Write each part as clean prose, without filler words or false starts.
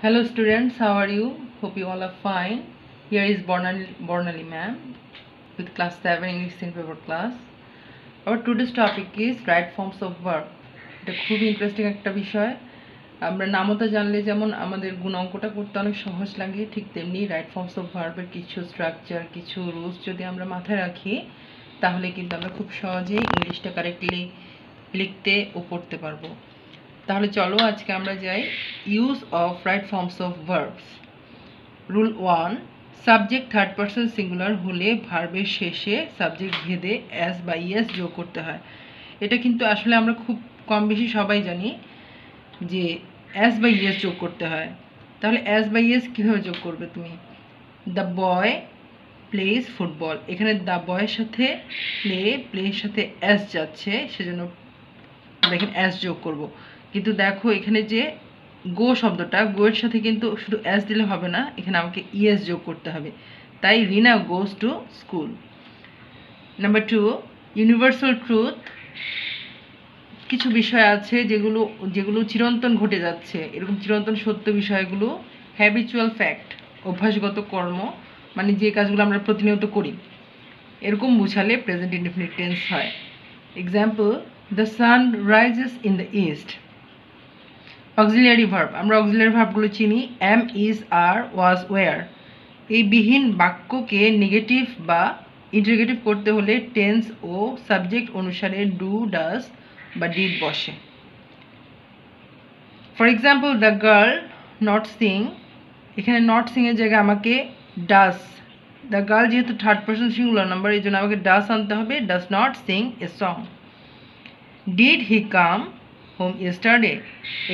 Hello students, how are you? Hope you all are fine. Here is Bornali ma'am with class 7 English Scene Paper class. Our today's topic is right forms of verb. এটা খুবই interesting একটা বিষয়। আমরা নামতা জানলে যেমন আমাদের গুণ অঙ্কটা করতে অনেক সহজ লাগে, ঠিক তেমনি রাইট ফর্মস অফ ভার্বের কিছু স্ট্রাকচার, কিছু রুলস যদি আমরা মাথায় রাখি তাহলে কিন্তু আমরা খুব সহজেই ইংলিশটা কারেক্টলি লিখতে ও পড়তে পারবো। তাহলে চলো আজকে আমরা যাই use of right forms of verbs. Rule 1, subject third person singular হলে ভার্বের শেষে সাবজেক্ট ভেদে অ্যাস বা ইয়েস যোগ করতে হয়। এটা কিন্তু আসলে আমরা খুব কম বেশি সবাই জানি যে অ্যাস বা ইয়েস যোগ করতে হয়। তাহলে অ্যাস বা ইয়েস কীভাবে যোগ করবে তুমি? দ্য বয় প্লেস ফুটবল, এখানে দ্য বয়ের সাথে প্লের সাথে অ্যাস যাচ্ছে, সেজন্য দেখেন অ্যাস যোগ করব। কিন্তু দেখো এখানে যে গো শব্দটা, গোয়ের সাথে কিন্তু শুধু অ্যাস দিলে হবে না, এখানে আমাকে ইএস যোগ করতে হবে। তাই Rina goes to school. Number 2, universal truth. কিছু বিষয় আছে যেগুলো চিরন্তন ঘটে যাচ্ছে, এরকম চিরন্তন সত্য বিষয়গুলো হ্যাবিচুয়াল ফ্যাক্ট, অভ্যাসগত কর্ম, মানে যে কাজগুলো আমরা প্রতিনিয়ত করি, এরকম বুঝালে প্রেজেন্ট ইনডেফিনিট টেন্স হয়। Example, the sun rises in the east. Auxiliary verb, আমরা অক্সিলিয়ারি ভার্বগুলো চিনি, am, is, are, was, were. এই বিহীন বাক্যকে নেগেটিভ বা ইন্টারোগেটিভ করতে হলে টেন্স ও সাবজেক্ট অনুসারে ডু, ডাজ বা ডিড বসে। For example, the girl not sing, এখানে নট সিং এর জায়গায় আমাকে ডাস, দ্য গার্ল যেহেতু থার্ড পারসন সিঙ্গুলার নাম্বার, এই জন্য আমাকে ডাস আনতে হবে, ডাস not sing a song. Did he come home yesterday,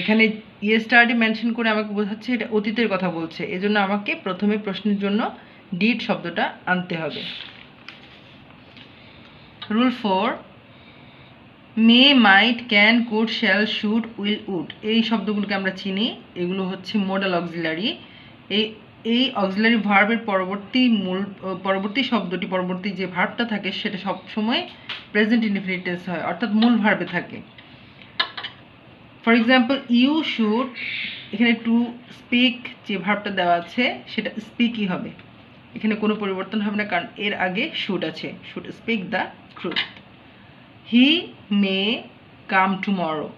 এখানে ইয়েস্টারডে মেনশন করে আমাকে বোঝাচ্ছে এটা অতীতের কথা বলছে, এজন্য আমাকে প্রথমে প্রশ্নের জন্য ডিড শব্দটা আনতে হবে। Rule 4, may, might, can, could, shall, should, will, would, এই শব্দগুলোকে আমরা চিনি, এগুলো হচ্ছে মোডাল অক্সিলারি। এই অক্সিলারি ভার্বের পরবর্তী শব্দটি, পরবর্তী যে ভার্বটা থাকে সেটা সবসময় প্রেজেন্ট ইনডেফিনিট টেন্স হয়, অর্থাৎ মূল ভার্বে থাকে। ফর এক্সাম্পল, ইউ শুড, এখানে টু স্পিক যে ভার্বটা দেওয়া আছে সেটা স্পিকই হবে, এখানে কোনো পরিবর্তন হবে না, কারণ এর আগে শুড আছে, should speak the truth. He may come tomorrow,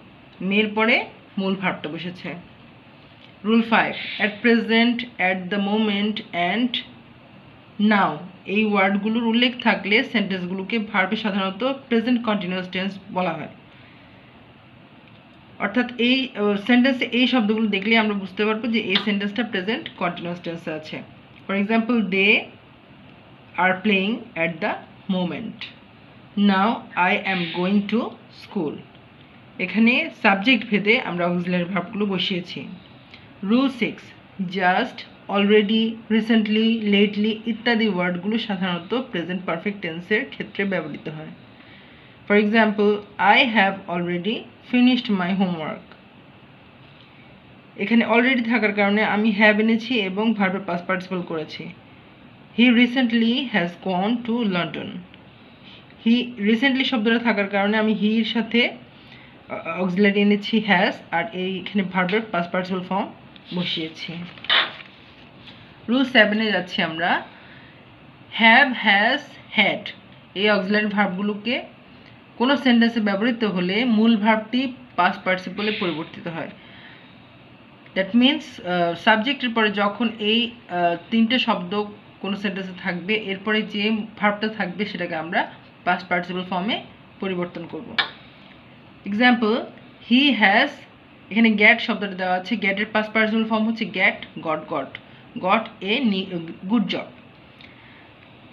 মের পরে মূল ভার্বটা বসেছে। Rule 5, at present, at the moment and now, এই ওয়ার্ডগুলোর উল্লেখ থাকলে সেন্টেন্সগুলোকে ভার্বে সাধারণত প্রেজেন্ট কন্টিনিউয়াস টেন্স বলা হয়। অর্থাৎ এই সেন্টেন্সে এই শব্দগুলো দেখলে আমরা বুঝতে পারবো যে এই সেন্টেন্সটা প্রেজেন্ট কন্টিনিউয়াস টেন্সে আছে। For example, they are playing at the moment, now I am going to school, এখানে সাবজেক্ট ভেদে আমরা অক্সিলারি ভার্বগুলো বসিয়েছি। Rule 6, just, already, recently, lately ইত্যাদি ওয়ার্ডগুলো সাধারণত প্রেজেন্ট পারফেক্ট টেন্সের ক্ষেত্রে ব্যবহৃত হয়। For example, I have already finished my homework, এখানে অলরেডি থাকার কারণে আমি হ্যাভ এনেছি এবং ভার্বের পাস্ট পার্টিসিপল করেছি। He recently has gone to London, he recently শব্দটা থাকার কারণে আমি হির সাথে অক্সিলারি এনেছি হ্যাজ, আর এইখানে ভার্বের পাস্ট পার্টিসিপল ফর্ম বসিয়েছি। রুল 7 এ যাচ্ছি আমরা। হ্যাভ, হ্যাজ, হ্যাড, এই অক্সিলারি ভার্বগুলোকে কোনো সেন্টেন্সে ব্যবহৃত হলে মূল ভার্বটি পাস্ট পার্টিসিপলে পরিবর্তিত হয়। দ্যাট মিনস সাবজেক্টের পরে যখন এই তিনটে শব্দ কোনো সেন্টেন্সে থাকবে, এরপরে যে ভার্বটা থাকবে সেটাকে আমরা পাস্ট পার্টিসিপল ফর্মে পরিবর্তন করব। এক্সাম্পল, হি হ্যাজ, এখানে গ্যাট শব্দটা দেওয়া আছে, গ্যাটের পাস্ট পার্টিসিপল ফর্ম হচ্ছে got, got a good job.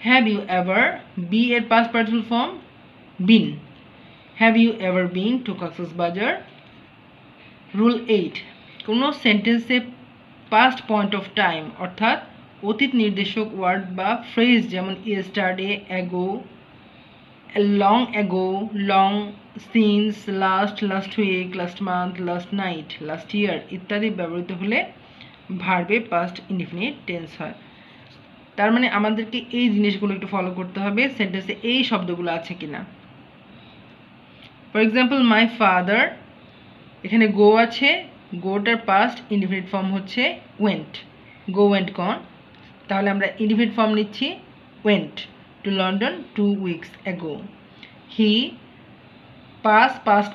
Have you ever, be এর past participle form been, have you ever been to Cox's Bazar. Rule 8, কোনো সেন্টেন্সে পাস্ট পয়েন্ট অফ টাইম অর্থাৎ অতীত নির্দেশক ওয়ার্ড বা ফ্রেজ, যেমন yesterday, ago, long ago, long since, last week, last month, last night, last year ইত্যাদি ব্যবহৃত হলে ভার্বে পাস্ট ইনডিফিনিট টেন্স হয়। তার মানে আমাদেরকে এই জিনিসগুলো একটু ফলো করতে হবে, সেন্টেন্সে এই শব্দগুলো আছে কিনা। ফর এক্সাম্পল, মাই ফাদার, এখানে গো আছে, গোটার পাস্ট ইনডিফিনিট ফর্ম হচ্ছে ওয়েন্ট, গো ওয়েন্ট গন। তাহলে আমরা ইনডিফিনিট ফর্ম নিচ্ছি went to London 2 weeks ago। He past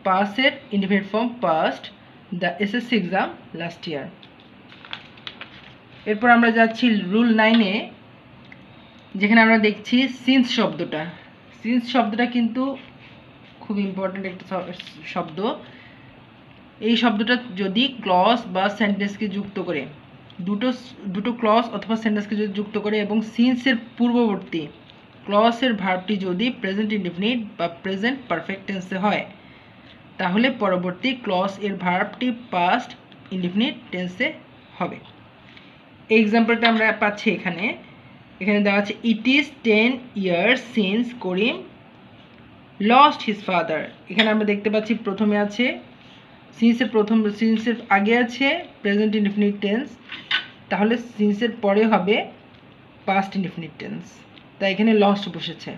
পাসের indefinite form passed the SSC exam last year. এরপর আমরা যাচ্ছি রুল 9-এ, যেখানে আমরা দেখছি সিন্স শব্দটা। সিন্স শব্দটা কিন্তু খুব ইম্পর্ট্যান্ট একটা শব্দ। এই শব্দটা যদি ক্লজ বা সেন্টেন্সকে যুক্ত করে, দুটো ক্লজ অথবা সেন্টেন্সকে যদি যুক্ত করে এবং সিন্সের পূর্ববর্তী ক্লজের ভার্বটি যদি প্রেজেন্ট ইনডিফিনিট বা প্রেজেন্ট পারফেক্ট টেন্সে হয়, তাহলে পরবর্তী ক্লজ এর ভার্বটি পাস্ট ইনডিফিনিট টেন্সে হবে। এই এক্সাম্পলটা আমরা পাচ্ছি এখানে দেওয়া আছে it is 10 years since Karim lost his father. এখানে আমরা দেখতে পাচ্ছি প্রথমে আছে সিন্সের আগে আছে প্রেজেন্ট ইনডিফিনিট টেন্স, তাহলে সিন্সের পরে হবে পাস্ট ইনডিফিনিট টেন্স, তাই এখানে লস্ট বসেছে।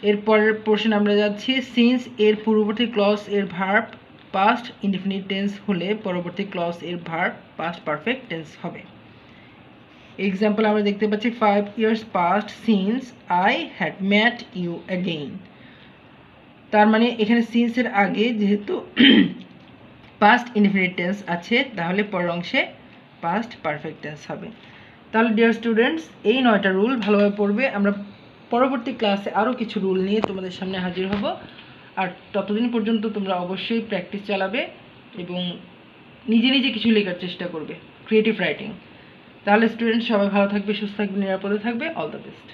এরপরের পোর্শন আমরা যাচ্ছি সিন্স এর পূর্ববর্তী ক্লজ এর ভার্ব পাস্ট ইনডিফিনিট টেন্স হলে পরবর্তী ক্লজ এর ভার্ব পাস্ট পারফেক্ট টেন্স হবে। এক্সাম্পল আমরা দেখতে পাচ্ছি 5 years passed since I had met you again। তার মানে এখানে সিন্সের আগে যেহেতু পাস্ট ইনডিফিনিট টেন্স আছে, তাহলে পরের অংশে পাস্ট পারফেক্ট টেন্স হবে। তাহলে ডিয়ার স্টুডেন্টস, এই 9টা রুল ভালোভাবে পড়বে। আমরা পরবর্তী ক্লাসে আরও কিছু রুল নিয়ে তোমাদের সামনে হাজির হব। আর ততদিন পর্যন্ত তোমরা অবশ্যই প্র্যাকটিস চালাবে এবং নিজে নিজে কিছু লেখার চেষ্টা করবে, ক্রিয়েটিভ রাইটিং। তাহলে স্টুডেন্টস সবাই ভালো থাকবে, সুস্থ থাকবে, নিরাপদে থাকবে। All the best.